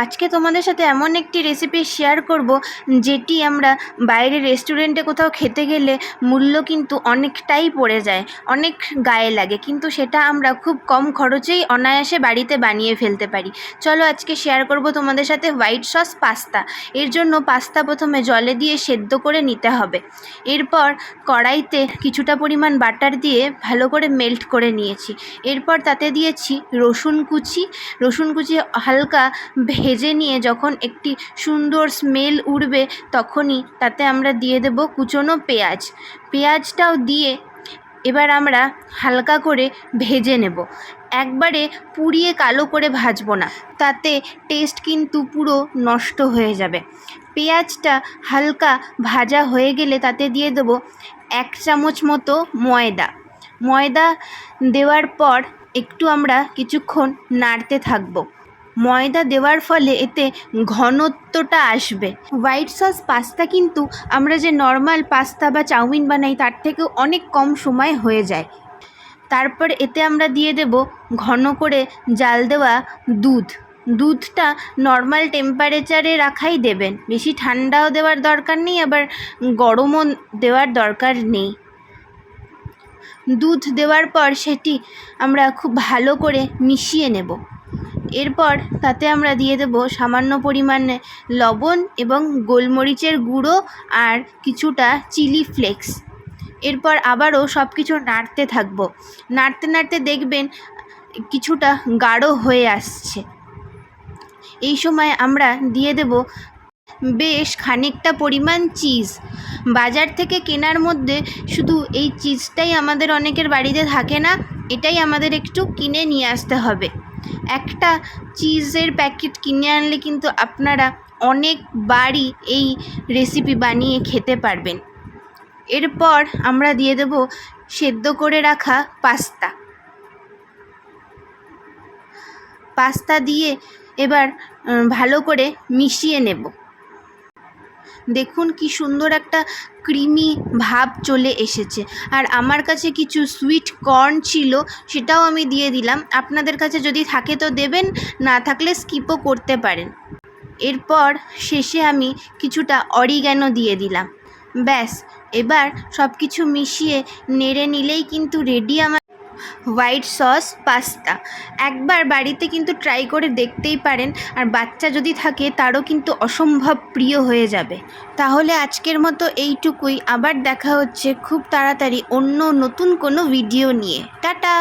আজকে তোমাদের সাথে এমন একটি রেসিপি শেয়ার করব যেটি আমরা বাইরে রেস্টুরেন্টে কোথাও খেতে গেলে মূল্য কিন্তু অনেকটাই পড়ে যায়, অনেক গায়ে লাগে, কিন্তু সেটা আমরা খুব কম খরচেই অনায়াসে বাড়িতে বানিয়ে ফেলতে পারি। চলো আজকে শেয়ার করব তোমাদের সাথে হোয়াইট সস পাস্তা। এর জন্য পাস্তা প্রথমে জলে দিয়ে সেদ্ধ করে নিতে হবে। এরপর কড়াইতে কিছুটা পরিমাণ বাটার দিয়ে ভালো করে মেল্ট করে নিয়েছি। এরপর তাতে দিয়েছি রসুন কুচি হালকা ভেজে নিয়ে যখন একটি সুন্দর স্মেল উঠবে তখনই তাতে আমরা দিয়ে দেব কুচনো পেঁয়াজটাও দিয়ে এবার আমরা হালকা করে ভেজে নেব। একবারে পুড়িয়ে কালো করে ভাজবো না, তাতে টেস্ট কিন্তু পুরো নষ্ট হয়ে যাবে। পেঁয়াজটা হালকা ভাজা হয়ে গেলে তাতে দিয়ে দেব 1 চামচ মতো ময়দা দেওয়ার পর একটু আমরা কিছুক্ষণ নাড়তে থাকবো। ময়দা দেওয়ার ফলে এতে ঘনত্বটা আসবে। হোয়াইট সস পাস্তা কিন্তু আমরা যে নর্মাল পাস্তা বা চাউমিন বানাই তার থেকেও অনেক কম সময় হয়ে যায়। তারপর এতে আমরা দিয়ে দেব ঘন করে জাল দেওয়া দুধটা নর্মাল টেম্পারেচারে রাখাই দেবেন, বেশি ঠান্ডাও দেওয়ার দরকার নেই, আবার গরমও দেওয়ার দরকার নেই। দুধ দেওয়ার পর সেটি আমরা খুব ভালো করে মিশিয়ে নেব। এরপর তাতে আমরা দিয়ে দেব সামান্য পরিমাণে লবণ এবং গোলমরিচের গুঁড়ো আর কিছুটা চিলি ফ্লেক্স। এরপর আবারও সব কিছু নাড়তে থাকবো। নাড়তে দেখবেন কিছুটা গাঢ় হয়ে আসছে। এই সময় আমরা দিয়ে দেব বেশ খানিকটা পরিমাণ চিজ। বাজার থেকে কেনার মধ্যে শুধু এই চিজটাই আমাদের অনেকের বাড়িতে থাকে না, এটাই আমাদের একটু কিনে নিয়ে আসতে হবে। একটা চিজের প্যাকেট কিনে আনলে কিন্তু আপনারা অনেকবারই এই রেসিপি বানিয়ে খেতে পারবেন। এরপর আমরা দিয়ে দেব সেদ্ধ করে রাখা পাস্তা দিয়ে এবার ভালো করে মিশিয়ে নেব। দেখুন কি সুন্দর একটা ক্রিমি ভাব চলে এসেছে। আর আমার কাছে কিছু সুইট কর্ন ছিল, সেটাও আমি দিয়ে দিলাম। আপনাদের কাছে যদি থাকে তো দেবেন, না থাকলে স্কিপও করতে পারেন। এরপর শেষে আমি কিছুটা অরিগ্যানো দিয়ে দিলাম। ব্যাস, এবার সব কিছু মিশিয়ে নেড়ে নিলেই কিন্তু রেডি আমার হোয়াইট সস পাস্তা। একবার বাড়িতে কিন্তু ট্রাই করে দেখতেই পারেন, আর বাচ্চা যদি থাকে তারও কিন্তু অসম্ভব প্রিয় হয়ে যাবে। তাহলে আজকের মতো এইটুকুই, আবার দেখা হচ্ছে খুব তাড়াতাড়ি অন্য নতুন কোনো ভিডিও নিয়ে। টাটা।